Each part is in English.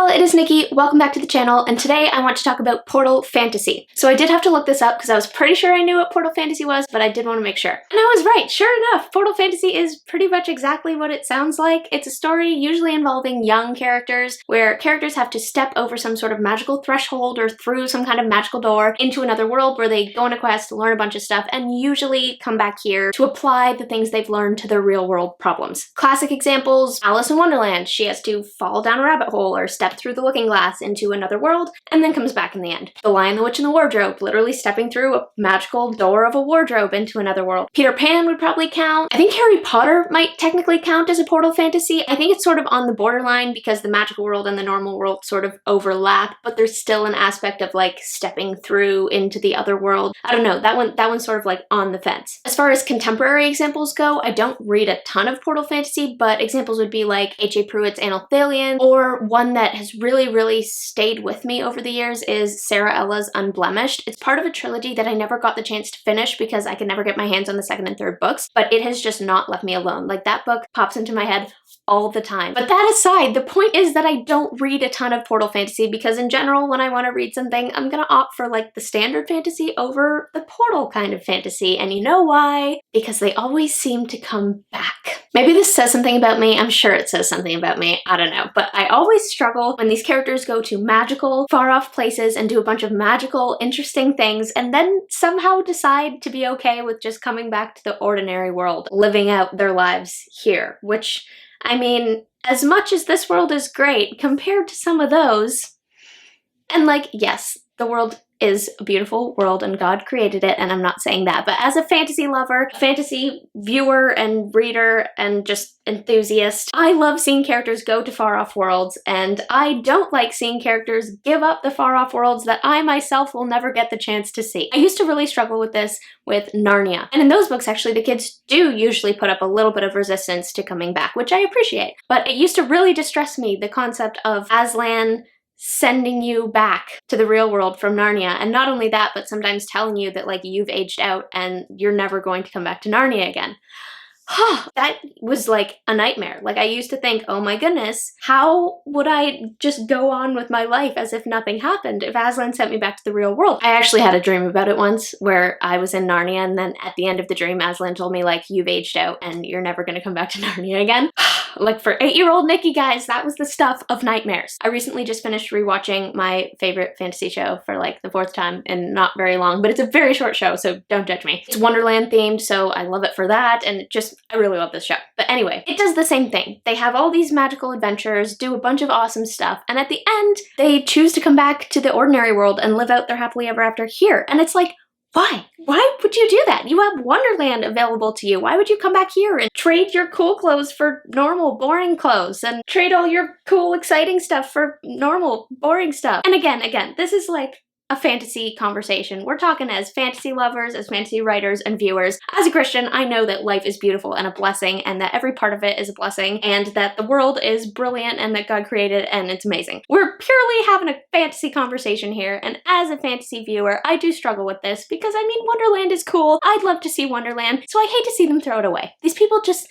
y'all, it is Nikki. Welcome back to the channel, and today I want to talk about Portal Fantasy. So I did have to look this up because I was pretty sure I knew what Portal Fantasy was, but I did want to make sure. And I was right, sure enough, Portal Fantasy is pretty much exactly what it sounds like. It's a story usually involving young characters, where characters have to step over some sort of magical threshold or through some kind of magical door into another world where they go on a quest, learn a bunch of stuff, and usually come back here to apply the things they've learned to their real world problems. Classic examples, Alice in Wonderland. She has to fall down a rabbit hole or step through the looking glass into another world and then comes back in the end. The Lion, the Witch, and the Wardrobe, literally stepping through a magical door of a wardrobe into another world. Peter Pan would probably count. I think Harry Potter might technically count as a portal fantasy. I think it's sort of on the borderline because the magical world and the normal world sort of overlap, but there's still an aspect of like stepping through into the other world. I don't know, that one's sort of like on the fence. As far as contemporary examples go, I don't read a ton of portal fantasy, but examples would be like H.A. Pruitt's Anothalion, or one that has really stayed with me over the years is Sarah Ella's Unblemished. It's part of a trilogy that I never got the chance to finish because I could never get my hands on the second and third books, but it has just not left me alone. Like, that book pops into my head all the time. But that aside, the point is that I don't read a ton of portal fantasy because in general, when I want to read something, I'm gonna opt for like the standard fantasy over the portal kind of fantasy. And you know why? Because they always seem to come back. Maybe this says something about me. I'm sure it says something about me. I don't know. But I always struggle when these characters go to magical, far-off places and do a bunch of magical, interesting things and then somehow decide to be okay with just coming back to the ordinary world, living out their lives here, which, I mean, as much as this world is great compared to some of those, and like, yes, the world is a beautiful world and God created it, and I'm not saying that, but as a fantasy lover, fantasy viewer and reader and just enthusiast, I love seeing characters go to far-off worlds, and I don't like seeing characters give up the far-off worlds that I myself will never get the chance to see. I used to really struggle with this with Narnia, and in those books actually the kids do usually put up a little bit of resistance to coming back, which I appreciate, but it used to really distress me, the concept of Aslan sending you back to the real world from Narnia, and not only that, but sometimes telling you that like you've aged out and you're never going to come back to Narnia again. That was like a nightmare. Like, I used to think, oh my goodness, how would I just go on with my life as if nothing happened if Aslan sent me back to the real world? I actually had a dream about it once where I was in Narnia, and then at the end of the dream Aslan told me like, you've aged out and you're never gonna come back to Narnia again. Like, for 8-year-old Nikki, guys, that was the stuff of nightmares. I recently just finished rewatching my favorite fantasy show for like the 4th time in not very long, but it's a very short show, so don't judge me. It's Wonderland themed, so I love it for that, and I really love this show. But anyway, it does the same thing. They have all these magical adventures, do a bunch of awesome stuff, and at the end, they choose to come back to the ordinary world and live out their happily ever after here. And it's like, why? Why would you do that? You have Wonderland available to you. Why would you come back here and trade your cool clothes for normal, boring clothes, and trade all your cool, exciting stuff for normal, boring stuff? And again, this is like a fantasy conversation. We're talking as fantasy lovers, as fantasy writers and viewers. As a Christian, I know that life is beautiful and a blessing, and that every part of it is a blessing, and that the world is brilliant and that God created and it's amazing. We're purely having a fantasy conversation here, and as a fantasy viewer, I do struggle with this because, I mean, Wonderland is cool. I'd love to see Wonderland, so I hate to see them throw it away. These people just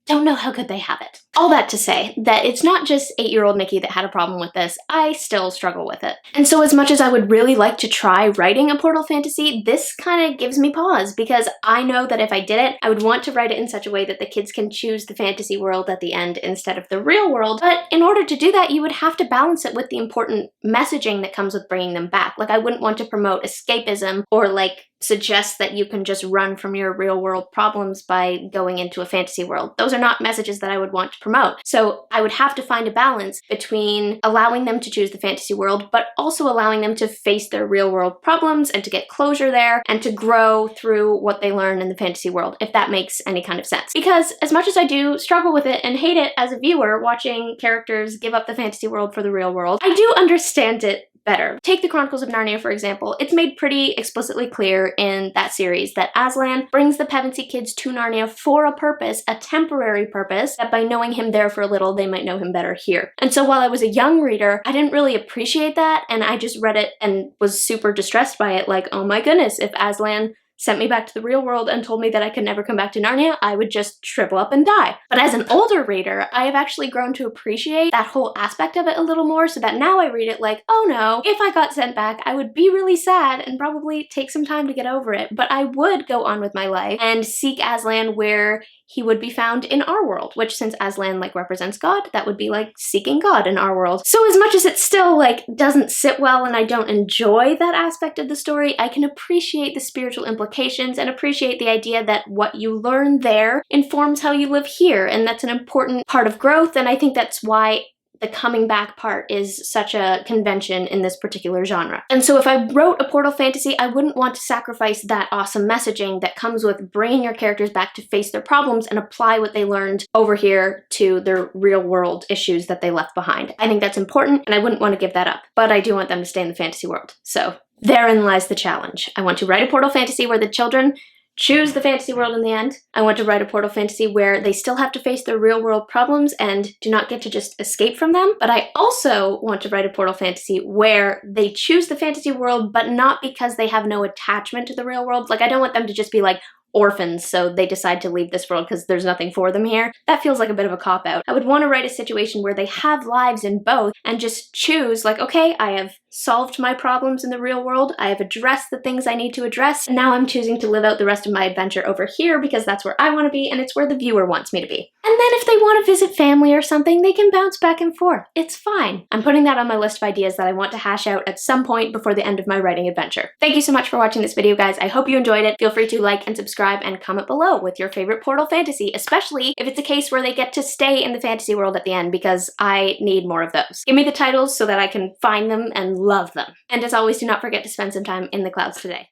don't know how good they have it. All that to say that it's not just 8-year-old Nikki that had a problem with this, I still struggle with it. And so as much as I would really like to try writing a portal fantasy, this kind of gives me pause because I know that if I did it, I would want to write it in such a way that the kids can choose the fantasy world at the end instead of the real world. But in order to do that, you would have to balance it with the important messaging that comes with bringing them back. Like, I wouldn't want to promote escapism or like suggest that you can just run from your real world problems by going into a fantasy world. Those are not messages that I would want to promote. So I would have to find a balance between allowing them to choose the fantasy world, but also allowing them to face their real world problems and to get closure there and to grow through what they learn in the fantasy world, if that makes any kind of sense. Because as much as I do struggle with it and hate it as a viewer, watching characters give up the fantasy world for the real world, I do understand it better. Take the Chronicles of Narnia, for example. It's made pretty explicitly clear in that series that Aslan brings the Pevensey kids to Narnia for a purpose, a temporary purpose, that by knowing him there for a little, they might know him better here. And so while I was a young reader, I didn't really appreciate that, and I just read it and was super distressed by it, like, oh my goodness, if Aslan sent me back to the real world and told me that I could never come back to Narnia, I would just shrivel up and die. But as an older reader, I have actually grown to appreciate that whole aspect of it a little more, so that now I read it like, oh no, if I got sent back, I would be really sad and probably take some time to get over it, but I would go on with my life and seek Aslan where he would be found in our world, which since Aslan like represents God, that would be like seeking God in our world. So as much as it still like doesn't sit well and I don't enjoy that aspect of the story, I can appreciate the spiritual implications and appreciate the idea that what you learn there informs how you live here, and that's an important part of growth, and I think that's why the coming back part is such a convention in this particular genre. And so if I wrote a portal fantasy, I wouldn't want to sacrifice that awesome messaging that comes with bringing your characters back to face their problems and apply what they learned over here to their real world issues that they left behind. I think that's important, and I wouldn't want to give that up, but I do want them to stay in the fantasy world. So therein lies the challenge. I want to write a portal fantasy where the children choose the fantasy world in the end. I want to write a portal fantasy where they still have to face their real world problems and do not get to just escape from them. But I also want to write a portal fantasy where they choose the fantasy world, but not because they have no attachment to the real world. Like, I don't want them to just be like orphans, so they decide to leave this world because there's nothing for them here. That feels like a bit of a cop-out. I would want to write a situation where they have lives in both and just choose like, okay, I have solved my problems in the real world, I have addressed the things I need to address, and now I'm choosing to live out the rest of my adventure over here because that's where I want to be and it's where the viewer wants me to be. And then if they want to visit family or something, they can bounce back and forth. It's fine. I'm putting that on my list of ideas that I want to hash out at some point before the end of my writing adventure. Thank you so much for watching this video, guys. I hope you enjoyed it. Feel free to like and subscribe and comment below with your favorite portal fantasy, especially if it's a case where they get to stay in the fantasy world at the end, because I need more of those. Give me the titles so that I can find them and love them. And as always, do not forget to spend some time in the clouds today.